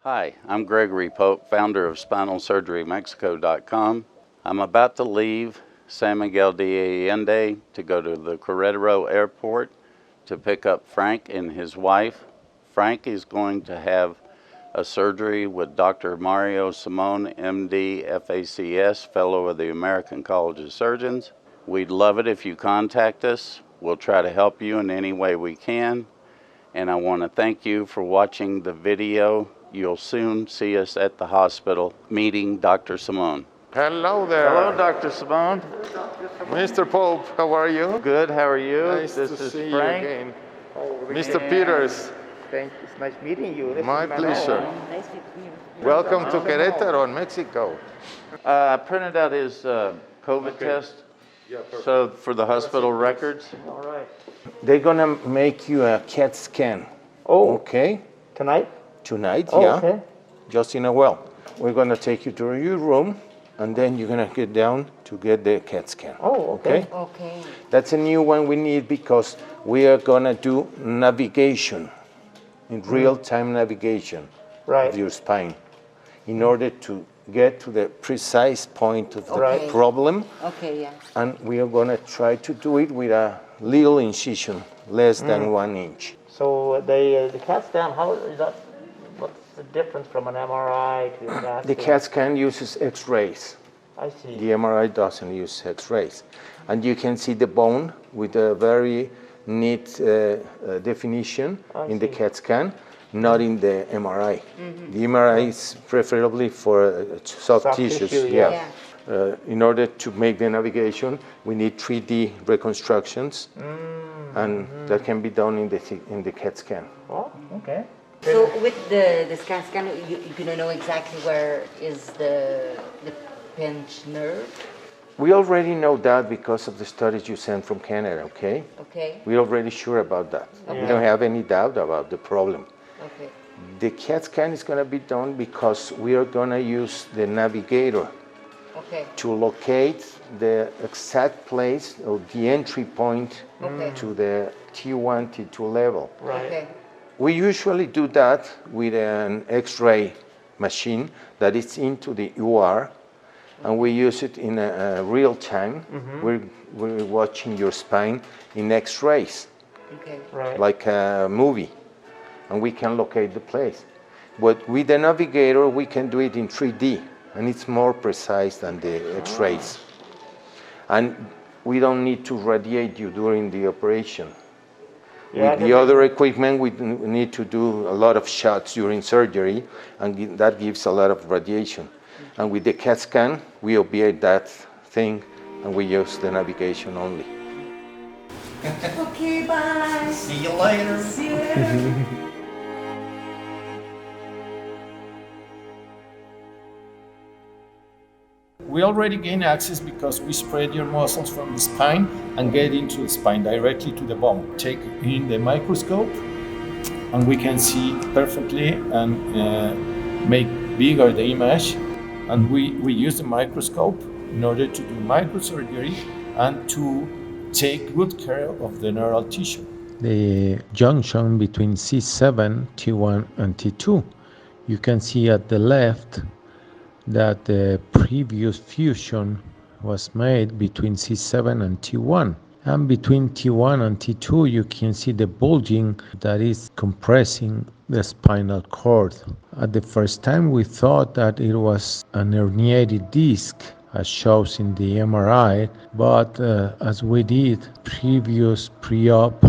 Hi, I'm Gregory Pope, founder of SpinalSurgeryMexico.com. I'm about to leave San Miguel de Allende to go to the Querétaro Airport to pick up Frank and his wife. Frank is going to have a surgery with Dr. Mario Simon, MD, FACS, Fellow of the American College of Surgeons. We'd love it if you contact us. We'll try to help you in any way we can. And I want to thank you for watching the video. You'll soon see us at the hospital meeting Dr. Simone. Hello there. Hello, Dr. Simone. Mr. Pope, how are you? Good, how are you? Nice this to is see Frank. you again. Oh, Mr. Peters, Thank you. It's nice meeting you. This my is Manuel. pleasure. Nice to meet you. Welcome to Querétaro in Mexico. I printed out his COVID test so for the hospital records. All right. They're gonna make you a CAT scan. Oh, Okay, tonight? tonight, Oh, yeah. okay. Just in a while. We're gonna take you to your room, and then you're gonna get down to get the CAT scan. Oh, okay. Okay. That's a new one we need because we are gonna do navigation, in real-time navigation Right. of your spine, in order to get to the precise point of the Right. problem. Okay, yeah. And we are gonna try to do it with a little incision, less than 1 inch. So the CAT scan, how is that? What's the difference from an MRI to a CAT The scan? CAT scan uses X-rays. I see. The MRI doesn't use X-rays. And you can see the bone with a very neat definition in the see. CAT scan, not in the MRI. The MRI is preferably for soft tissues. tissue, yeah. Yeah. In order to make the navigation, we need 3D reconstructions, and that can be done in the CAT scan. Oh, okay. So with the scan, you're gonna know exactly where is the pinched nerve. We already know that because of the studies you sent from Canada, okay? Okay. We're already sure about that. We Yeah. don't have any doubt about the problem. Okay. The CAT scan is going to be done because we are going to use the navigator Okay. to locate the exact place or the entry point Okay. to the T1, T2 level. Right. Okay. We usually do that with an X-ray machine that is into the UR, and we use it in a real time. We're watching your spine in X-rays, Okay. Right. like a movie, and we can locate the place. But with the navigator, we can do it in 3D, and it's more precise than the X-rays. And we don't need to radiate you during the operation. Yeah, With the other equipment, we need to do a lot of shots during surgery, and that gives a lot of radiation. And with the CAT scan, we obviate that thing, and we use the navigation only. Okay, bye. See you later. See you later. We already gain access because we spread your muscles from the spine and get into the spine directly to the bone. Take in the microscope and we can see perfectly and make bigger the image. And we use the microscope in order to do microsurgery and to take good care of the neural tissue. The junction between C7, T1, and T2. You can see at the left that the previous fusion was made between C7 and T1. And between T1 and T2, you can see the bulging that is compressing the spinal cord. At the first time, we thought that it was an herniated disc, as shows in the MRI, but as we did previous pre-op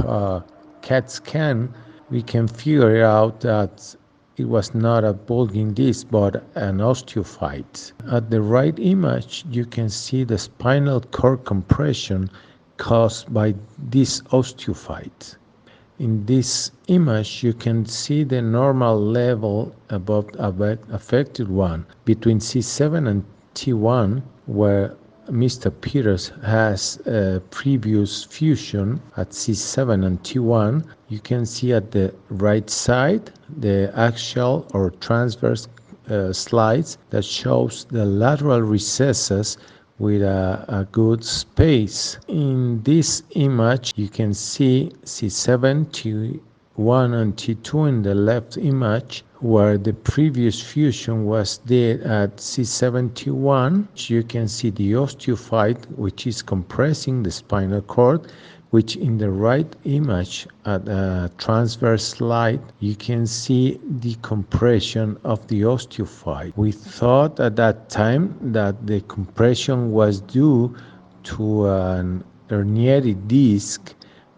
CAT scan, we can figure out that it was not a bulging disc, but an osteophyte. At the right image, you can see the spinal cord compression caused by this osteophyte. In this image, you can see the normal level above affected one between C7 and T1, where Mr. Peters has a previous fusion at C7 and T1. You can see at the right side the axial or transverse slides that shows the lateral recesses with a good space. In this image, you can see C7, T1, and T2 in the left image where the previous fusion was did at C7T1. You can see the osteophyte, which is compressing the spinal cord, which in the right image at a transverse light, you can see the compression of the osteophyte. We thought at that time that the compression was due to an herniated disc,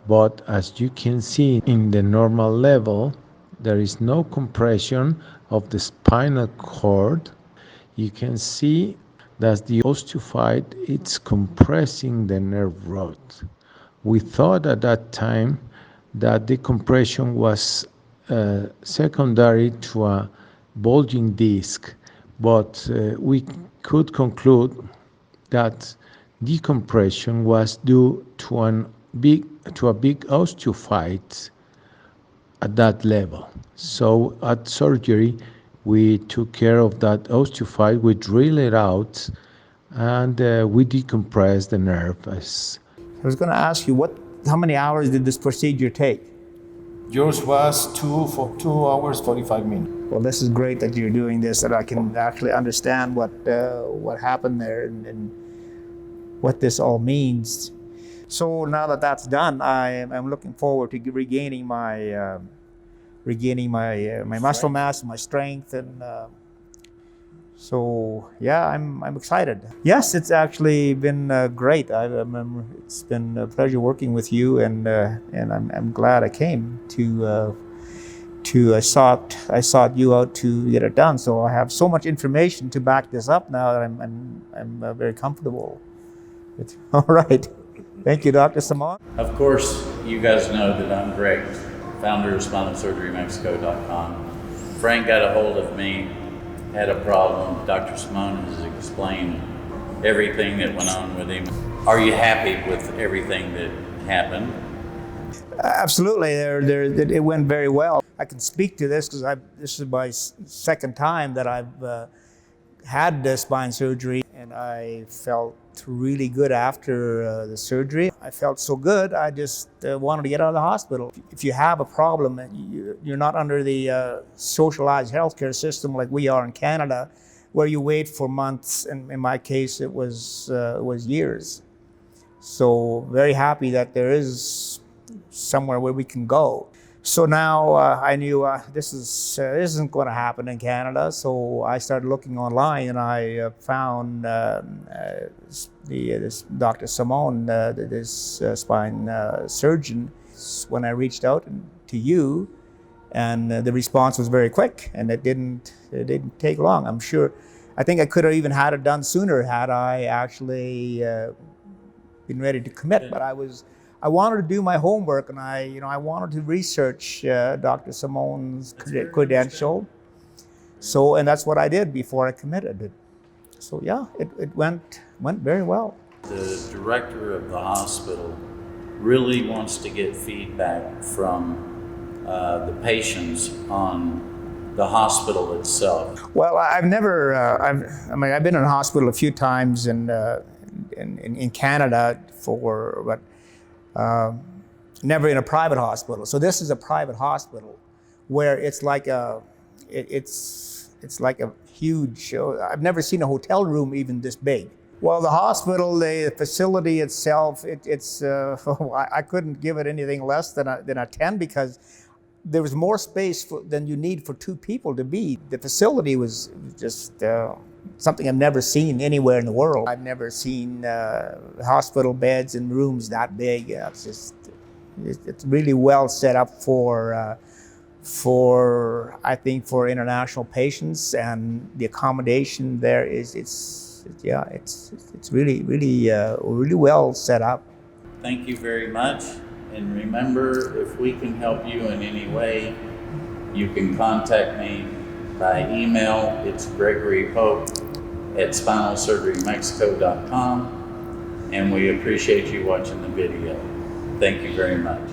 but as you can see in the normal level, there is no compression of the spinal cord. You can see that the osteophyte is compressing the nerve rod. We thought at that time that the compression was secondary to a bulging disc, but we could conclude that decompression was due to a big osteophyte at that level. So at surgery, we took care of that osteophyte, we drilled it out, and we decompressed the nerve. I was going to ask you, how many hours did this procedure take? Yours was 2 hours 45 minutes. Well, this is great that you're doing this, that I can actually understand what happened there and what this all means. So now that that's done, I'm looking forward to regaining my muscle mass, my strength, and so yeah, I'm excited. Yes, it's actually been great. I remember it's been a pleasure working with you, and I'm glad I came I sought you out to get it done. So I have so much information to back this up now that I'm very comfortable. All right. Thank you, Dr. Simon. Of course, you guys know that I'm Greg, founder of SpinalSurgeryMexico.com. Frank got a hold of me, had a problem. Dr. Simon has explained everything that went on with him. Are you happy with everything that happened? Absolutely. It went very well. I can speak to this because this is my second time that I've had the spine surgery, and I felt really good after the surgery. I felt so good, I just wanted to get out of the hospital. If you have a problem and you're not under the socialized healthcare system like we are in Canada, where you wait for months, and in my case it was years. So very happy that there is somewhere where we can go. So now I knew this isn't going to happen in Canada. So I started looking online, and I found this Dr. Simon, this spine surgeon. When I reached out to you, and the response was very quick, and it didn't take long. I think I could have even had it done sooner had I actually been ready to commit. But I wanted to do my homework, and I wanted to research Dr. Simon's credential. So, and that's what I did before I committed. So yeah, it went very well. The director of the hospital really wants to get feedback from the patients on the hospital itself. Well, I've never, I've been in a hospital a few times in Canada but never in a private hospital. So this is a private hospital where it's like a huge, I've never seen a hotel room even this big. Well, the hospital, the facility itself, I couldn't give it anything less than a 10, because there was more space than you need for two people to be. The facility was just something I've never seen anywhere in the world. I've never seen hospital beds and rooms that big. It's really well set up for I think for international patients, and the accommodation there it's really well set up. Thank you very much. And remember, if we can help you in any way, you can contact me by email. It's GregoryPope@SpinalSurgeryMexico.com, and we appreciate you watching the video. Thank you very much.